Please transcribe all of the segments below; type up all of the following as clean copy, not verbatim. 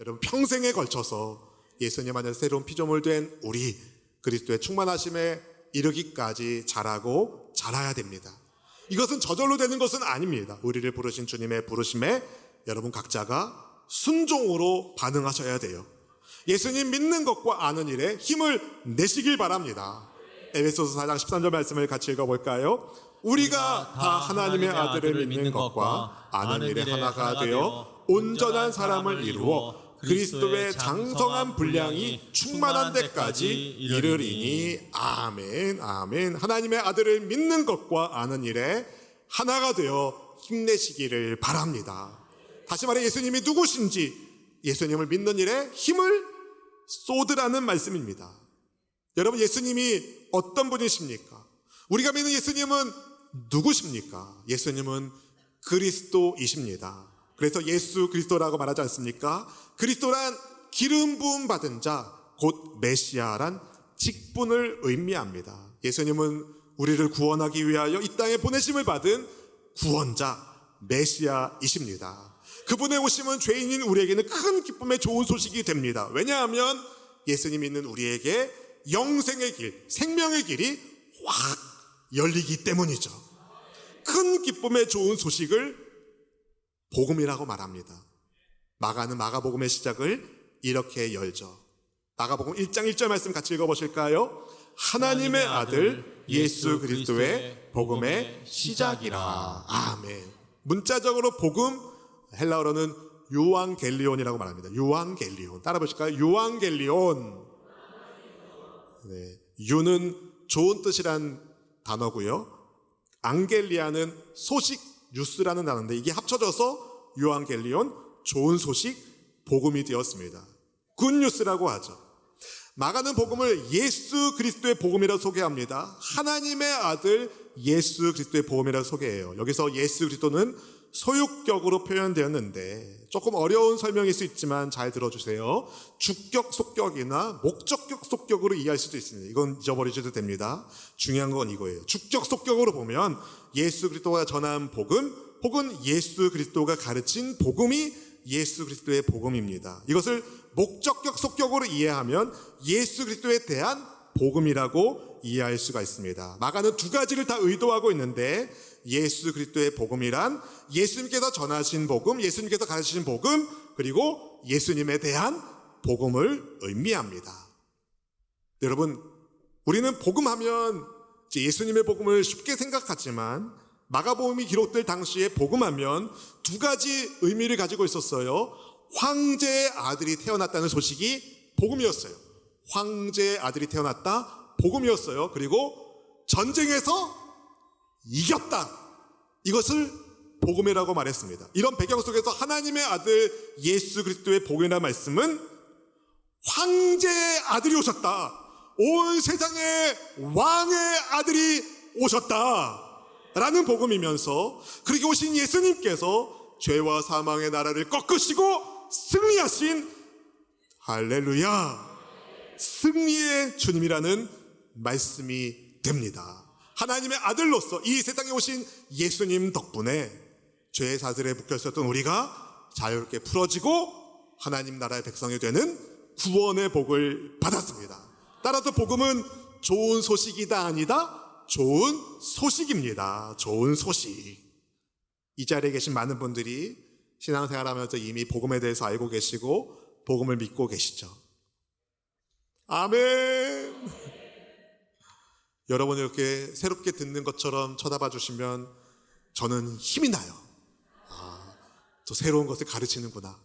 여러분, 평생에 걸쳐서 예수님 안에서 새로운 피조물 된 우리 그리스도의 충만하심에 이르기까지 자라고 자라야 됩니다. 이것은 저절로 되는 것은 아닙니다. 우리를 부르신 주님의 부르심에 여러분 각자가 순종으로 반응하셔야 돼요. 예수님 믿는 것과 아는 일에 힘을 내시길 바랍니다. 에베소서 4장 13절 말씀을 같이 읽어볼까요? 우리가 다 하나님의 아들을 믿는 것과 아는 일에 하나가 되어 온전한 사람을 이루어 그리스도의 장성한 분량이 충만한 데까지 이르리니. 아멘, 아멘. 하나님의 아들을 믿는 것과 아는 일에 하나가 되어 힘내시기를 바랍니다. 다시 말해 예수님이 누구신지 예수님을 믿는 일에 힘을 쏟으라는 말씀입니다. 여러분, 예수님이 어떤 분이십니까? 우리가 믿는 예수님은 누구십니까? 예수님은 그리스도이십니다. 그래서 예수 그리스도라고 말하지 않습니까? 그리스도란 기름 부음 받은 자, 곧 메시아란 직분을 의미합니다. 예수님은 우리를 구원하기 위하여 이 땅에 보내심을 받은 구원자, 메시아이십니다. 그분의 오심은 죄인인 우리에게는 큰 기쁨의 좋은 소식이 됩니다. 왜냐하면 예수님 믿는 우리에게 영생의 길, 생명의 길이 확 열리기 때문이죠. 큰 기쁨의 좋은 소식을 복음이라고 말합니다. 마가는 마가복음의 시작을 이렇게 열죠. 마가복음 1장 1절 말씀 같이 읽어보실까요? 하나님의 아들 예수 그리스도의 복음의 시작이라. 아멘. 문자적으로 복음, 헬라어로는 요한겔리온이라고 말합니다. 요한겔리온. 따라 보실까요? 요한겔리온. 네. 유는 좋은 뜻이란 단어고요. 앙겔리아는 소식, 뉴스라는 단어인데 이게 합쳐져서 요한겔리온, 좋은 소식, 복음이 되었습니다. 굿뉴스라고 하죠. 마가는 복음을 예수 그리스도의 복음이라고 소개합니다. 하나님의 아들 예수 그리스도의 복음이라고 소개해요. 여기서 예수 그리스도는 소유격으로 표현되었는데 조금 어려운 설명일 수 있지만 잘 들어주세요. 주격, 속격이나 목적격, 속격으로 이해할 수도 있습니다. 이건 잊어버리셔도 됩니다. 중요한 건 이거예요. 주격, 속격으로 보면 예수 그리스도가 전한 복음 혹은 예수 그리스도가 가르친 복음이 예수 그리스도의 복음입니다. 이것을 목적격, 속격으로 이해하면 예수 그리스도에 대한 복음이라고 이해할 수가 있습니다. 마가는 두 가지를 다 의도하고 있는데 예수 그리스도의 복음이란 예수님께서 전하신 복음, 예수님께서 가르치신 복음, 그리고 예수님에 대한 복음을 의미합니다. 여러분, 우리는 복음하면 예수님의 복음을 쉽게 생각하지만 마가복음이 기록될 당시에 복음하면 두 가지 의미를 가지고 있었어요. 황제의 아들이 태어났다는 소식이 복음이었어요. 황제의 아들이 태어났다, 복음이었어요. 그리고 전쟁에서 이겼다, 이것을 복음이라고 말했습니다. 이런 배경 속에서 하나님의 아들 예수 그리스도의 복음이라는 말씀은 황제의 아들이 오셨다, 온 세상의 왕의 아들이 오셨다 라는 복음이면서, 그렇게 오신 예수님께서 죄와 사망의 나라를 꺾으시고 승리하신, 할렐루야, 승리의 주님이라는 말씀이 됩니다. 하나님의 아들로서 이 세상에 오신 예수님 덕분에 죄의 사슬에 묶였었던 우리가 자유롭게 풀어지고 하나님 나라의 백성이 되는 구원의 복을 받았습니다. 따라서 복음은 좋은 소식이다 아니다? 좋은 소식입니다. 좋은 소식. 이 자리에 계신 많은 분들이 신앙생활하면서 이미 복음에 대해서 알고 계시고 복음을 믿고 계시죠. 아멘. 여러분이 이렇게 새롭게 듣는 것처럼 쳐다봐 주시면 저는 힘이 나요. 저 새로운 것을 가르치는구나.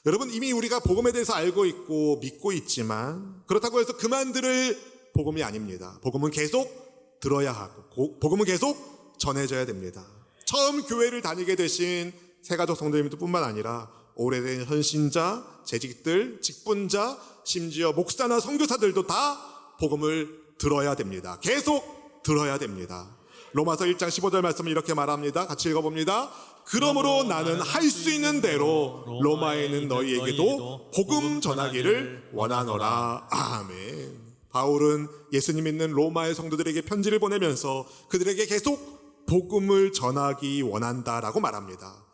여러분, 이미 우리가 복음에 대해서 알고 있고 믿고 있지만 그렇다고 해서 그만 들을 복음이 아닙니다. 복음은 계속 들어야 하고 복음은 계속 전해져야 됩니다. 처음 교회를 다니게 되신 새가족 성도님들 뿐만 아니라 오래된 헌신자, 재직들, 직분자, 심지어 목사나 선교사들도 다 복음을 들어야 됩니다. 계속 들어야 됩니다. 로마서 1장 15절 말씀을 이렇게 말합니다. 같이 읽어봅니다. 그러므로 나는 할 수 있는 대로 로마에 있는 너희에게도 복음 전하기를 원하노라. 아멘. 바울은 예수님 믿는 로마의 성도들에게 편지를 보내면서 그들에게 계속 복음을 전하기 원한다라고 말합니다.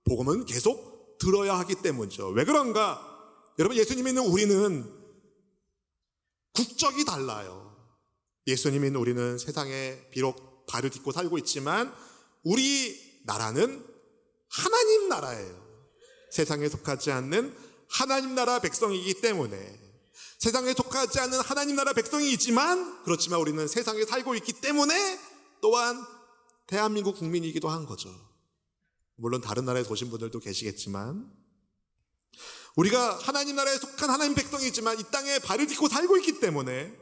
복음은 계속 들어야 하기 때문이죠. 왜 그런가? 여러분, 예수님 믿는 우리는 국적이 달라요. 예수님 믿는 우리는 세상에 비록 발을 딛고 살고 있지만 우리 나라는 하나님 나라예요. 세상에 속하지 않는 하나님 나라 백성이기 때문에, 세상에 속하지 않는 하나님 나라 백성이지만 그렇지만 우리는 세상에 살고 있기 때문에 또한 대한민국 국민이기도 한 거죠. 물론 다른 나라에 오신 분들도 계시겠지만 우리가 하나님 나라에 속한 하나님 백성이지만 이 땅에 발을 딛고 살고 있기 때문에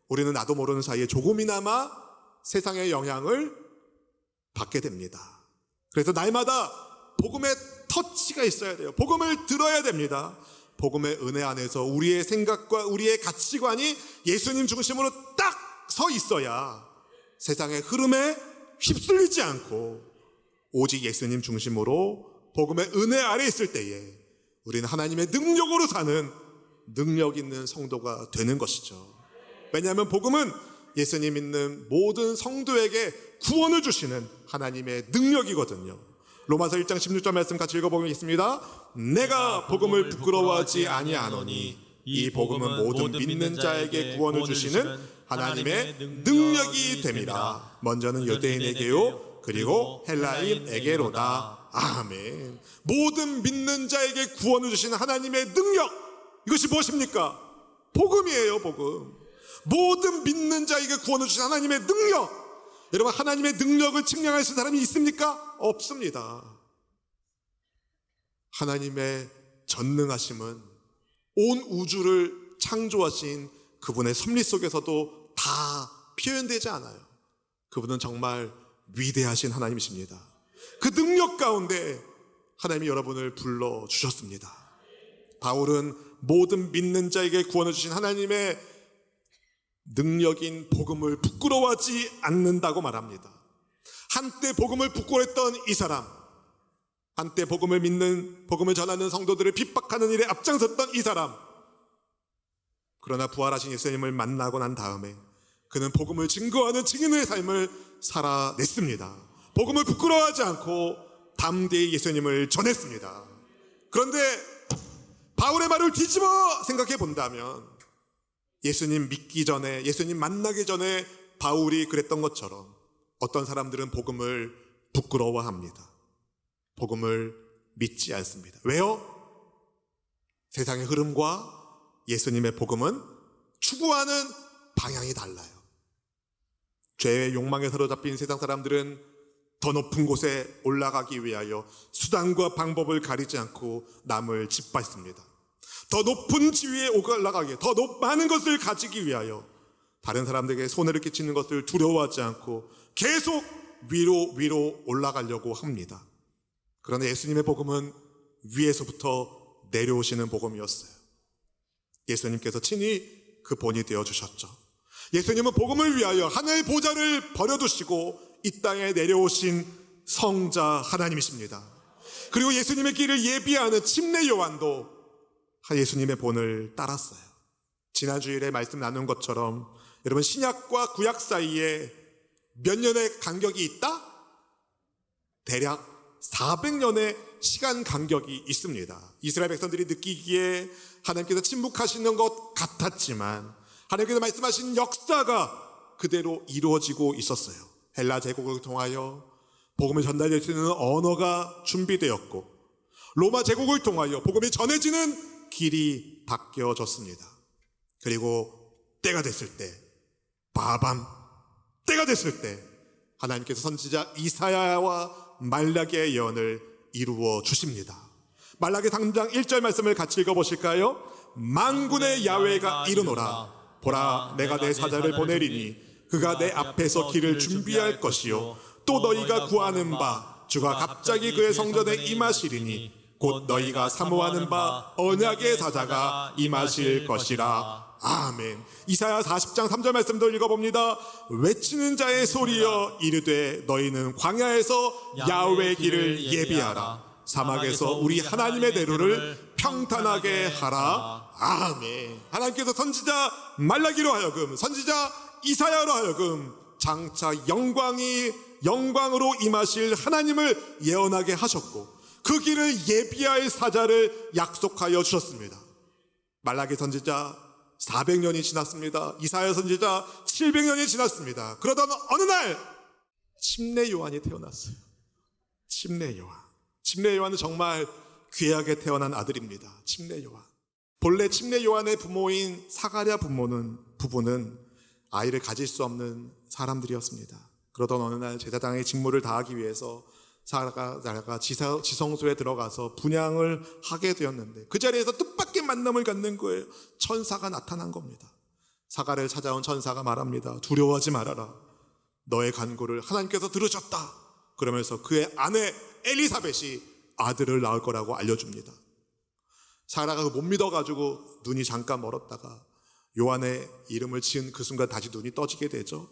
우리는 나도 모르는 사이에 조금이나마 세상의 영향을 받게 됩니다. 그래서 날마다 복음의 터치가 있어야 돼요. 복음을 들어야 됩니다. 복음의 은혜 안에서 우리의 생각과 우리의 가치관이 예수님 중심으로 딱 서 있어야 세상의 흐름에 휩쓸리지 않고 오직 예수님 중심으로 복음의 은혜 아래 있을 때에 우리는 하나님의 능력으로 사는 능력 있는 성도가 되는 것이죠. 왜냐하면 복음은 예수님 믿는 모든 성도에게 구원을 주시는 하나님의 능력이거든요. 로마서 1장 16절 말씀 같이 읽어보겠습니다. 내가 복음을 부끄러워하지 아니하노니 이 복음은 모든 믿는 자에게 구원을 주시는 하나님의 능력이 됨이라. 먼저는 유대인에게요 그리고 헬라인에게로다. 아멘. 모든 믿는 자에게 구원을 주시는 하나님의 능력, 이것이 무엇입니까? 복음이에요. 복음. 모든 믿는 자에게 구원을 주시는 하나님의 능력. 여러분, 하나님의 능력을 측량할 수 있는 사람이 있습니까? 없습니다. 하나님의 전능하심은 온 우주를 창조하신 그분의 섭리 속에서도 다 표현되지 않아요. 그분은 정말 위대하신 하나님이십니다. 그 능력 가운데 하나님이 여러분을 불러주셨습니다. 바울은 모든 믿는 자에게 구원을 주신 하나님의 능력인 복음을 부끄러워하지 않는다고 말합니다. 한때 복음을 부끄러워했던 이 사람, 한때 복음을 믿는, 복음을 전하는 성도들을 핍박하는 일에 앞장섰던 이 사람, 그러나 부활하신 예수님을 만나고 난 다음에 그는 복음을 증거하는 증인의 삶을 살아냈습니다. 복음을 부끄러워하지 않고 담대히 예수님을 전했습니다. 그런데 바울의 말을 뒤집어 생각해 본다면 예수님 믿기 전에, 예수님 만나기 전에 바울이 그랬던 것처럼 어떤 사람들은 복음을 부끄러워합니다. 복음을 믿지 않습니다. 왜요? 세상의 흐름과 예수님의 복음은 추구하는 방향이 달라요. 죄의 욕망에 사로잡힌 세상 사람들은 더 높은 곳에 올라가기 위하여 수단과 방법을 가리지 않고 남을 짓밟습니다. 더 높은 지위에 올라가기, 더 많은 것을 가지기 위하여 다른 사람들에게 손해를 끼치는 것을 두려워하지 않고 계속 위로 올라가려고 합니다. 그러나 예수님의 복음은 위에서부터 내려오시는 복음이었어요. 예수님께서 친히 그 본이 되어주셨죠. 예수님은 복음을 위하여 하늘 보좌를 버려두시고 이 땅에 내려오신 성자 하나님이십니다. 그리고 예수님의 길을 예비하는 침례 요한도 예수님의 본을 따랐어요. 지난 주일에 말씀 나눈 것처럼 여러분, 신약과 구약 사이에 몇 년의 간격이 있다? 대략 400년의 시간 간격이 있습니다. 이스라엘 백성들이 느끼기에 하나님께서 침묵하시는 것 같았지만 하나님께서 말씀하신 역사가 그대로 이루어지고 있었어요. 헬라 제국을 통하여 복음을 전달할 수 있는 언어가 준비되었고 로마 제국을 통하여 복음이 전해지는 길이 바뀌어졌습니다. 그리고 때가 됐을 때, 바밤, 때가 됐을 때 하나님께서 선지자 이사야와 말라기의 예언을 이루어 주십니다. 말라기 3장 1절 말씀을 같이 읽어보실까요? 만군의 야훼가 이르노라. 보라, 내가 내 사자를 보내리니 그가 내 앞에서 길을 준비할 것이요 또 너희가 구하는 바 주가 갑자기 그의 성전에 임하시리니 곧 너희가 사모하는 바 언약의 사자가 임하실 것이라. 아멘. 이사야 40장 3절 말씀도 읽어봅니다. 외치는 자의 소리여 이르되 너희는 광야에서 야훼의 길을 예비하라. 사막에서 우리 하나님의 대로를 평탄하게 하라. 아멘. 하나님께서 선지자 말라기로 하여금, 선지자 이사야로 하여금 장차 영광으로 임하실 하나님을 예언하게 하셨고, 그 길을 예비할 사자를 약속하여 주셨습니다. 말라기 선지자 400년이 지났습니다. 이사야 선지자 700년이 지났습니다. 그러던 어느 날 침례 요한이 태어났어요. 침례 요한. 침례 요한은 정말 귀하게 태어난 아들입니다. 침례 요한. 본래 침례 요한의 부모인 사가랴 부부는 아이를 가질 수 없는 사람들이었습니다. 그러던 어느 날 제사장의 직무를 다하기 위해서 사가랴가 지성소에 들어가서 분향을 하게 되었는데 그 자리에서 뜻밖의 만남을 갖는 거예요. 천사가 나타난 겁니다. 사가랴를 찾아온 천사가 말합니다. 두려워하지 말아라. 너의 간구를 하나님께서 들으셨다. 그러면서 그의 아내 엘리사벳이 아들을 낳을 거라고 알려줍니다. 사라가 못 믿어가지고 눈이 잠깐 멀었다가 요한의 이름을 지은 그 순간 다시 눈이 떠지게 되죠.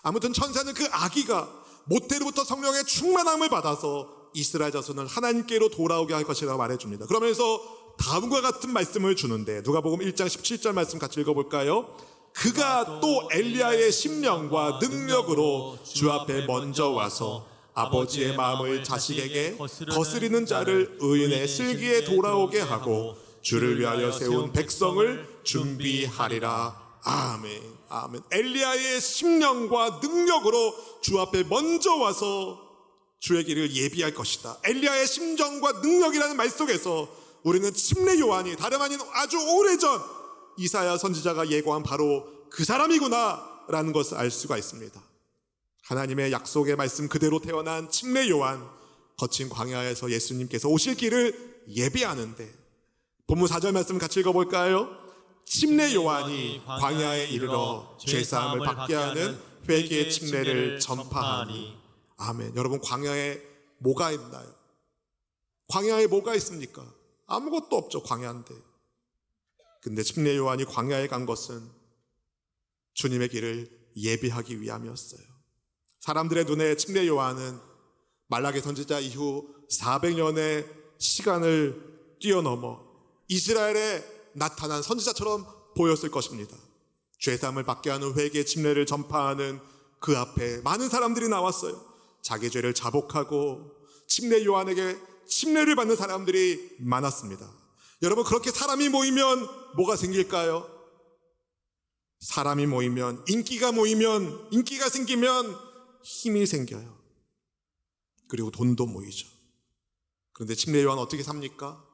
아무튼 천사는 그 아기가 모태로부터 성령의 충만함을 받아서 이스라엘 자손을 하나님께로 돌아오게 할 것이라고 말해줍니다. 그러면서 다음과 같은 말씀을 주는데 누가복음 1장 17절 말씀 같이 읽어볼까요? 그가 또 엘리야의 심령과 능력으로 주 앞에 먼저 와서 아버지의 마음을 자식에게 거스리는 자를 의인의 슬기에 돌아오게 하고 주를 위하여 세운 백성을 준비하리라. 아멘. 아멘. 엘리야의 심령과 능력으로 주 앞에 먼저 와서 주의 길을 예비할 것이다. 엘리야의 심정과 능력이라는 말 속에서 우리는 침례 요한이 다름 아닌 아주 오래전 이사야 선지자가 예고한 바로 그 사람이구나 라는 것을 알 수가 있습니다. 하나님의 약속의 말씀 그대로 태어난 침례 요한, 거친 광야에서 예수님께서 오실 길을 예비하는데 본문 4절 말씀 같이 읽어볼까요? 침례 요한이 광야에 이르러 죄사함을 받게 하는 회개의 침례를 전파하니. 아멘. 여러분, 광야에 뭐가 있나요? 광야에 뭐가 있습니까? 아무것도 없죠. 광야인데. 근데 침례 요한이 광야에 간 것은 주님의 길을 예비하기 위함이었어요. 사람들의 눈에 침례 요한은 말라기 선지자 이후 400년의 시간을 뛰어넘어 이스라엘에 나타난 선지자처럼 보였을 것입니다. 죄사함을 받게 하는 회개의 침례를 전파하는 그 앞에 많은 사람들이 나왔어요. 자기 죄를 자복하고 침례 요한에게 침례를 받는 사람들이 많았습니다. 여러분, 그렇게 사람이 모이면 뭐가 생길까요? 사람이 모이면, 인기가 생기면 힘이 생겨요. 그리고 돈도 모이죠. 그런데 침례 요한 어떻게 삽니까?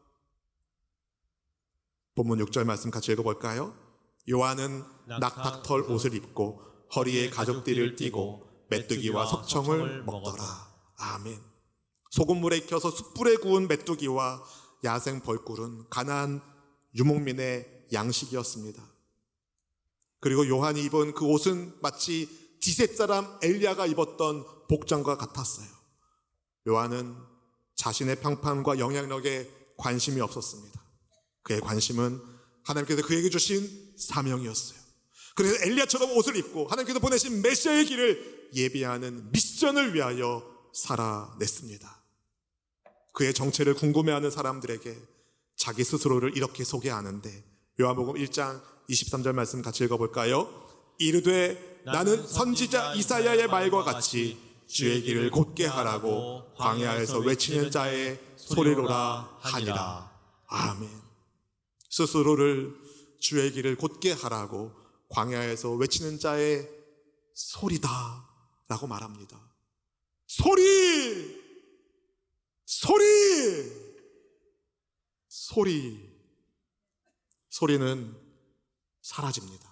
본문 6절 말씀 같이 읽어볼까요? 요한은 낙타털 옷을 입고 허리에 가죽띠를 띠고 메뚜기와 석청을 먹더라. 아멘. 소금물에 익혀서 숯불에 구운 메뚜기와 야생 벌꿀은 가나안 유목민의 양식이었습니다. 그리고 요한이 입은 그 옷은 마치 디셋 사람 엘리야가 입었던 복장과 같았어요. 요한은 자신의 평판과 영향력에 관심이 없었습니다. 그의 관심은 하나님께서 그에게 주신 사명이었어요. 그래서 엘리야처럼 옷을 입고 하나님께서 보내신 메시아의 길을 예비하는 미션을 위하여 살아냈습니다. 그의 정체를 궁금해하는 사람들에게 자기 스스로를 이렇게 소개하는데 요한복음 1장 23절 말씀 같이 읽어볼까요? 이르되 나는 선지자 이사야의 말과 같이 주의 길을 곧게 하라고 광야에서 외치는 자의 소리로라 하니라. 아멘. 스스로를 주의 길을 곧게 하라고 광야에서 외치는 자의 소리다 라고 말합니다. 소리! 소리는 사라집니다.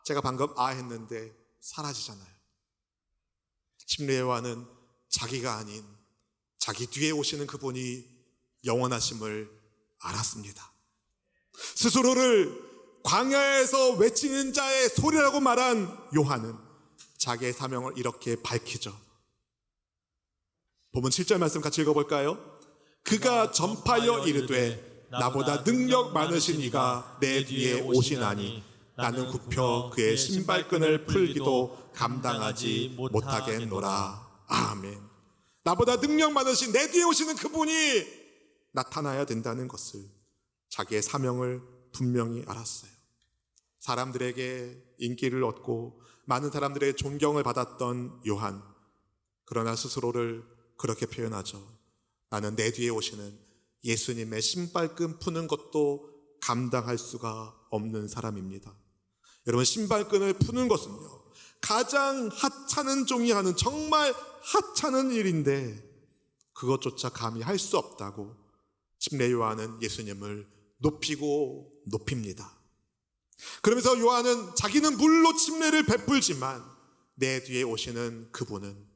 제가 방금 했는데 사라지잖아요. 침례 요한은 자기가 아닌 자기 뒤에 오시는 그분이 영원하심을 알았습니다. 스스로를 광야에서 외치는 자의 소리라고 말한 요한은 자기의 사명을 이렇게 밝히죠. 본문 7절 말씀 같이 읽어볼까요? 그가 전파하여 이르되 나보다 능력 많으신 이가 내 뒤에 오시나니 나는 굽혀 그의 신발끈을 풀기도 감당하지 못하겠노라. 아멘. 나보다 능력 많으신 내 뒤에 오시는 그분이 나타나야 된다는 것을, 자기의 사명을 분명히 알았어요. 사람들에게 인기를 얻고 많은 사람들의 존경을 받았던 요한, 그러나 스스로를 그렇게 표현하죠. 나는 내 뒤에 오시는 예수님의 신발끈 푸는 것도 감당할 수가 없는 사람입니다. 여러분, 신발끈을 푸는 것은요, 가장 하찮은 종이 하는 정말 하찮은 일인데 그것조차 감히 할 수 없다고 침례 요한은 예수님을 높이고 높입니다. 그러면서 요한은 자기는 물로 침례를 베풀지만 내 뒤에 오시는 그분은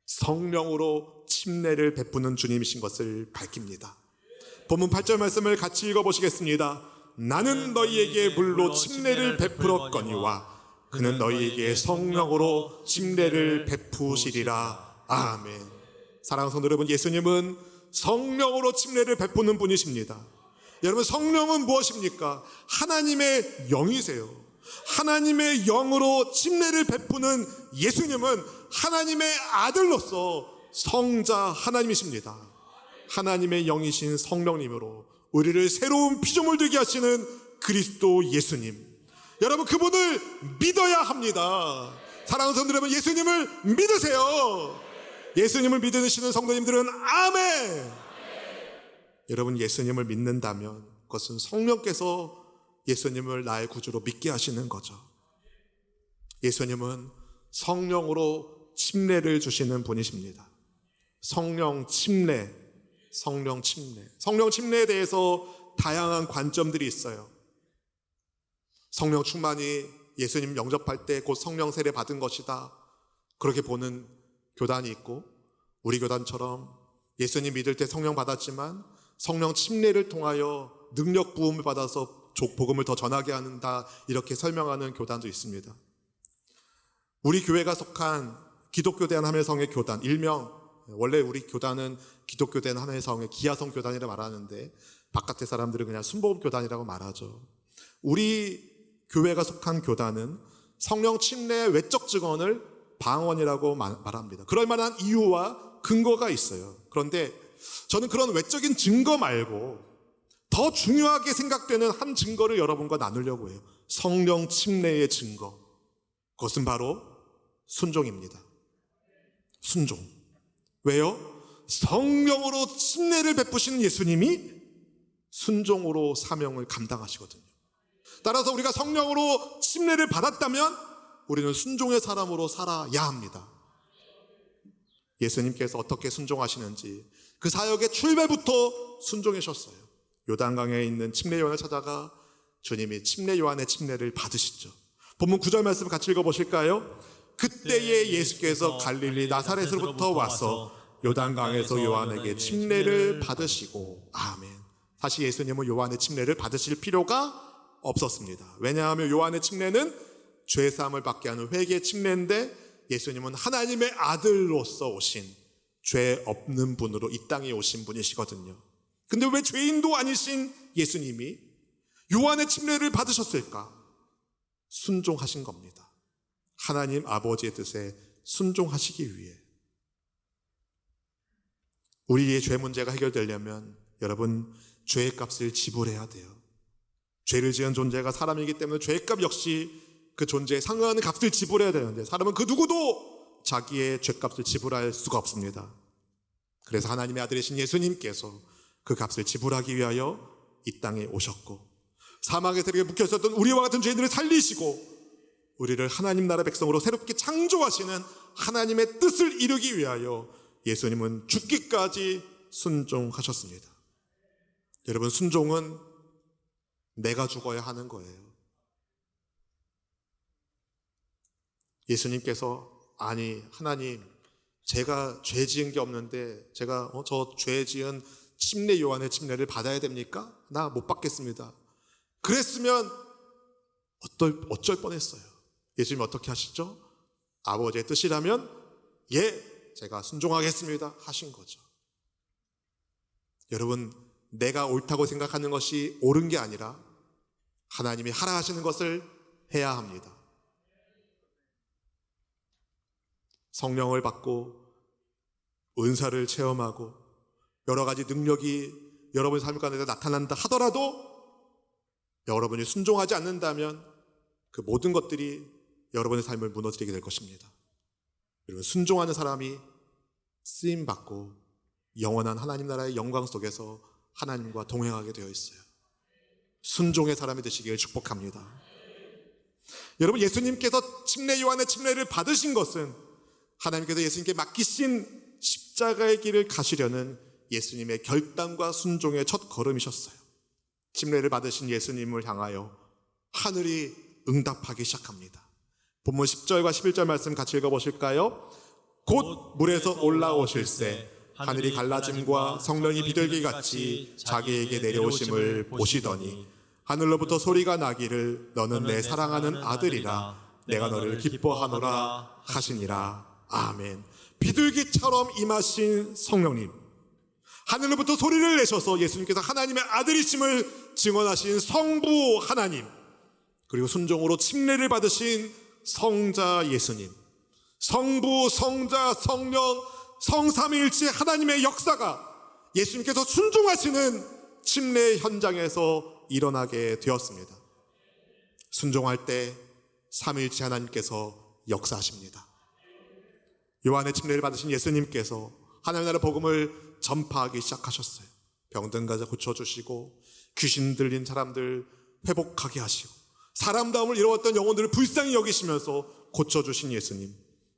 성령으로 침례를 베푸는 주님이신 것을 밝힙니다. 본문 8절 말씀을 같이 읽어보시겠습니다. 나는 너희에게 물로 침례를 베풀었거니와 그는 너희에게 성령으로 침례를 베푸시리라. 아멘. 사랑하는 성도 여러분, 예수님은 성령으로 침례를 베푸는 분이십니다. 여러분, 성령은 무엇입니까? 하나님의 영이세요. 하나님의 영으로 침례를 베푸는 예수님은 하나님의 아들로서 성자 하나님이십니다. 하나님의 영이신 성령님으로 우리를 새로운 피조물 되게 하시는 그리스도 예수님, 여러분, 그분을 믿어야 합니다. 사랑하는 성도 여러분, 예수님을 믿으세요. 예수님을 믿으시는 성도님들은 아멘. 여러분, 예수님을 믿는다면 그것은 성령께서 예수님을 나의 구주로 믿게 하시는 거죠. 예수님은 성령으로 침례를 주시는 분이십니다. 성령 침례, 성령 침례. 성령 침례에 대해서 다양한 관점들이 있어요. 성령 충만이 예수님 영접할 때 곧 성령 세례 받은 것이다, 그렇게 보는 교단이 있고, 우리 교단처럼 예수님 믿을 때 성령 받았지만 성령 침례를 통하여 능력 부음을 받아서 복음을 더 전하게 한다, 이렇게 설명하는 교단도 있습니다. 우리 교회가 속한 기독교 대한함해성의 교단, 일명 원래 우리 교단은 기독교 대한함해성의 기아성 교단이라고 말하는데 바깥의 사람들은 그냥 순복음 교단이라고 말하죠. 우리 교회가 속한 교단은 성령 침례의 외적 증언을 방언이라고 말합니다. 그럴 만한 이유와 근거가 있어요. 그런데 저는 그런 외적인 증거 말고 더 중요하게 생각되는 한 증거를 여러분과 나누려고 해요. 성령 침례의 증거. 그것은 바로 순종입니다. 순종. 왜요? 성령으로 침례를 베푸시는 예수님이 순종으로 사명을 감당하시거든요. 따라서 우리가 성령으로 침례를 받았다면 우리는 순종의 사람으로 살아야 합니다. 예수님께서 어떻게 순종하시는지 그 사역의 출발부터 순종하셨어요. 요단강에 있는 침례 요한을 찾아가 주님이 침례 요한의 침례를 받으시죠. 본문 9절 말씀 같이 읽어보실까요? 그때에 예수께서 갈릴리 나사렛으로부터 와서 요단강에서 요한에게 침례를 받으시고. 아멘. 사실 예수님은 요한의 침례를 받으실 필요가 없었습니다. 왜냐하면 요한의 침례는 죄사함을 받게 하는 회개의 침례인데 예수님은 하나님의 아들로서 오신 죄 없는 분으로 이 땅에 오신 분이시거든요. 근데 왜 죄인도 아니신 예수님이 요한의 침례를 받으셨을까? 순종하신 겁니다. 하나님 아버지의 뜻에 순종하시기 위해. 우리의 죄 문제가 해결되려면 여러분, 죄의 값을 지불해야 돼요. 죄를 지은 존재가 사람이기 때문에 죄의 값 역시 그 존재에 상응하는 값을 지불해야 되는데 사람은 그 누구도 자기의 죄값을 지불할 수가 없습니다. 그래서 하나님의 아들이신 예수님께서 그 값을 지불하기 위하여 이 땅에 오셨고, 사망의 세력에 묶여있었던 우리와 같은 죄인들을 살리시고 우리를 하나님 나라 백성으로 새롭게 창조하시는 하나님의 뜻을 이루기 위하여 예수님은 죽기까지 순종하셨습니다. 여러분, 순종은 내가 죽어야 하는 거예요. 예수님께서 아니 하나님, 제가 죄 지은 게 없는데 제가 저 죄 지은 침례 요한의 침례를 받아야 됩니까? 나 못 받겠습니다. 그랬으면 어쩔 뻔했어요. 예수님 어떻게 하시죠? 아버지의 뜻이라면 예, 제가 순종하겠습니다 하신 거죠. 여러분, 내가 옳다고 생각하는 것이 옳은 게 아니라 하나님이 하라 하시는 것을 해야 합니다. 성령을 받고 은사를 체험하고 여러 가지 능력이 여러분의 삶 가운데 나타난다 하더라도 여러분이 순종하지 않는다면 그 모든 것들이 여러분의 삶을 무너뜨리게 될 것입니다. 여러분, 순종하는 사람이 쓰임 받고 영원한 하나님 나라의 영광 속에서 하나님과 동행하게 되어 있어요. 순종의 사람이 되시길 축복합니다. 여러분, 예수님께서 침례 요한의 침례를 받으신 것은 하나님께서 예수님께 맡기신 십자가의 길을 가시려는 예수님의 결단과 순종의 첫 걸음이셨어요. 침례를 받으신 예수님을 향하여 하늘이 응답하기 시작합니다. 본문 10절과 11절 말씀 같이 읽어보실까요? 곧 물에서 올라오실새 하늘이 갈라짐과 성령이 비둘기같이 자기에게 내려오심을 보시더니 하늘로부터 소리가 나기를 너는 내 사랑하는 아들이라 내가 너를 기뻐하노라 하시니라. 아멘. 비둘기처럼 임하신 성령님, 하늘로부터 소리를 내셔서 예수님께서 하나님의 아들이심을 증언하신 성부 하나님, 그리고 순종으로 침례를 받으신 성자 예수님, 성부, 성자, 성령, 성삼위일체 하나님의 역사가 예수님께서 순종하시는 침례 현장에서 일어나게 되었습니다. 순종할 때 삼위일체 하나님께서 역사하십니다. 요한의 침례를 받으신 예수님께서 하나님 나라 복음을 전파하기 시작하셨어요. 병든 가자 고쳐주시고 귀신 들린 사람들 회복하게 하시고 사람다움을 잃어왔던 영혼들을 불쌍히 여기시면서 고쳐주신 예수님,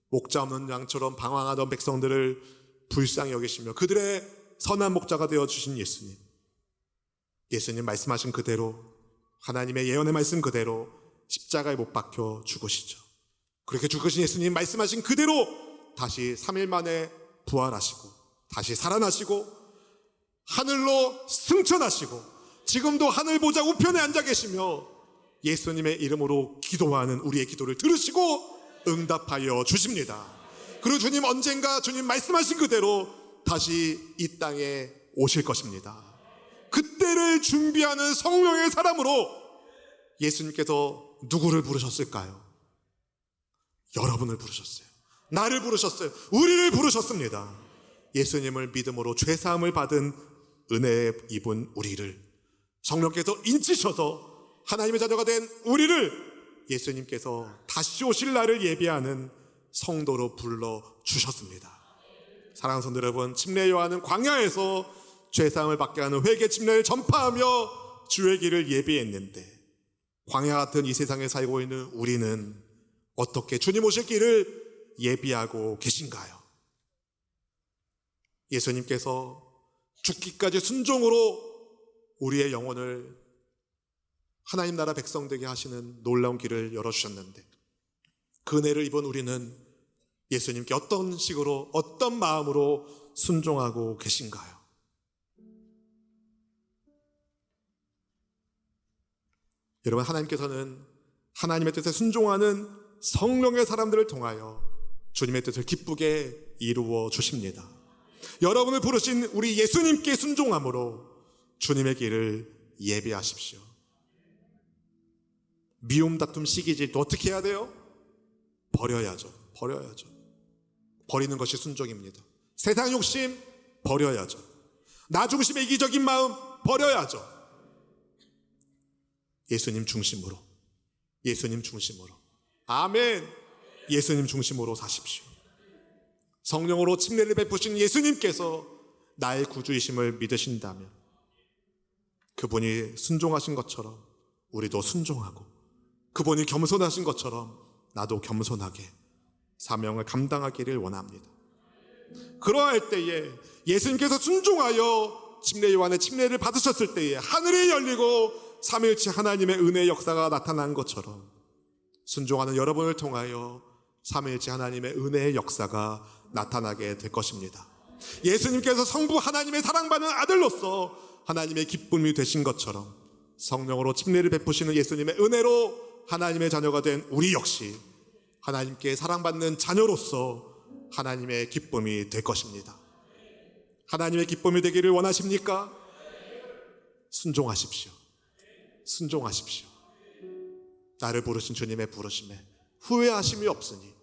목자 없는 양처럼 방황하던 백성들을 불쌍히 여기시며 그들의 선한 목자가 되어주신 예수님, 예수님 말씀하신 그대로 하나님의 예언의 말씀 그대로 십자가에 못 박혀 죽으시죠. 그렇게 죽으신 예수님 말씀하신 그대로 다시 3일 만에 부활하시고 다시 살아나시고 하늘로 승천하시고 지금도 하늘 보좌 우편에 앉아 계시며 예수님의 이름으로 기도하는 우리의 기도를 들으시고 응답하여 주십니다. 그리고 주님 언젠가 주님 말씀하신 그대로 다시 이 땅에 오실 것입니다. 그때를 준비하는 성령의 사람으로 예수님께서 누구를 부르셨을까요? 여러분을 부르셨어요. 나를 부르셨어요. 우리를 부르셨습니다. 예수님을 믿음으로 죄사함을 받은 은혜에 입은 우리를 성령께서 인치셔서 하나님의 자녀가 된 우리를 예수님께서 다시 오실 날을 예비하는 성도로 불러주셨습니다. 사랑하는 성도 여러분, 침례 요한은 광야에서 죄사함을 받게 하는 회개 침례를 전파하며 주의 길을 예비했는데 광야 같은 이 세상에 살고 있는 우리는 어떻게 주님 오실 길을 예비하고 계신가요? 예수님께서 죽기까지 순종으로 우리의 영혼을 하나님 나라 백성 되게 하시는 놀라운 길을 열어주셨는데 그 은혜를 입은 우리는 예수님께 어떤 식으로 어떤 마음으로 순종하고 계신가요? 여러분, 하나님께서는 하나님의 뜻에 순종하는 성령의 사람들을 통하여 주님의 뜻을 기쁘게 이루어 주십니다. 여러분을 부르신 우리 예수님께 순종함으로 주님의 길을 예비하십시오. 미움, 다툼, 시기질도 어떻게 해야 돼요? 버려야죠. 버리는 것이 순종입니다. 세상 욕심 버려야죠. 나 중심의 이기적인 마음 버려야죠. 예수님 중심으로, 아멘. 예수님 중심으로 사십시오. 성령으로 침례를 베푸신 예수님께서 나의 구주이심을 믿으신다면 그분이 순종하신 것처럼 우리도 순종하고 그분이 겸손하신 것처럼 나도 겸손하게 사명을 감당하기를 원합니다. 그러할 때에 예수님께서 순종하여 침례 요한의 침례를 받으셨을 때에 하늘이 열리고 삼위일체 하나님의 은혜의 역사가 나타난 것처럼 순종하는 여러분을 통하여 삼위일체 하나님의 은혜의 역사가 나타나게 될 것입니다. 예수님께서 성부 하나님의 사랑받는 아들로서 하나님의 기쁨이 되신 것처럼 성령으로 침례를 베푸시는 예수님의 은혜로 하나님의 자녀가 된 우리 역시 하나님께 사랑받는 자녀로서 하나님의 기쁨이 될 것입니다. 하나님의 기쁨이 되기를 원하십니까? 순종하십시오. 나를 부르신 주님의 부르심에 후회하심이 없으니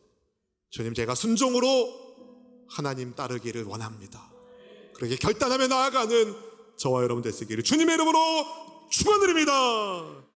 주님, 제가 순종으로 하나님 따르기를 원합니다. 그렇게 결단하며 나아가는 저와 여러분 되시기를 주님의 이름으로 축원드립니다.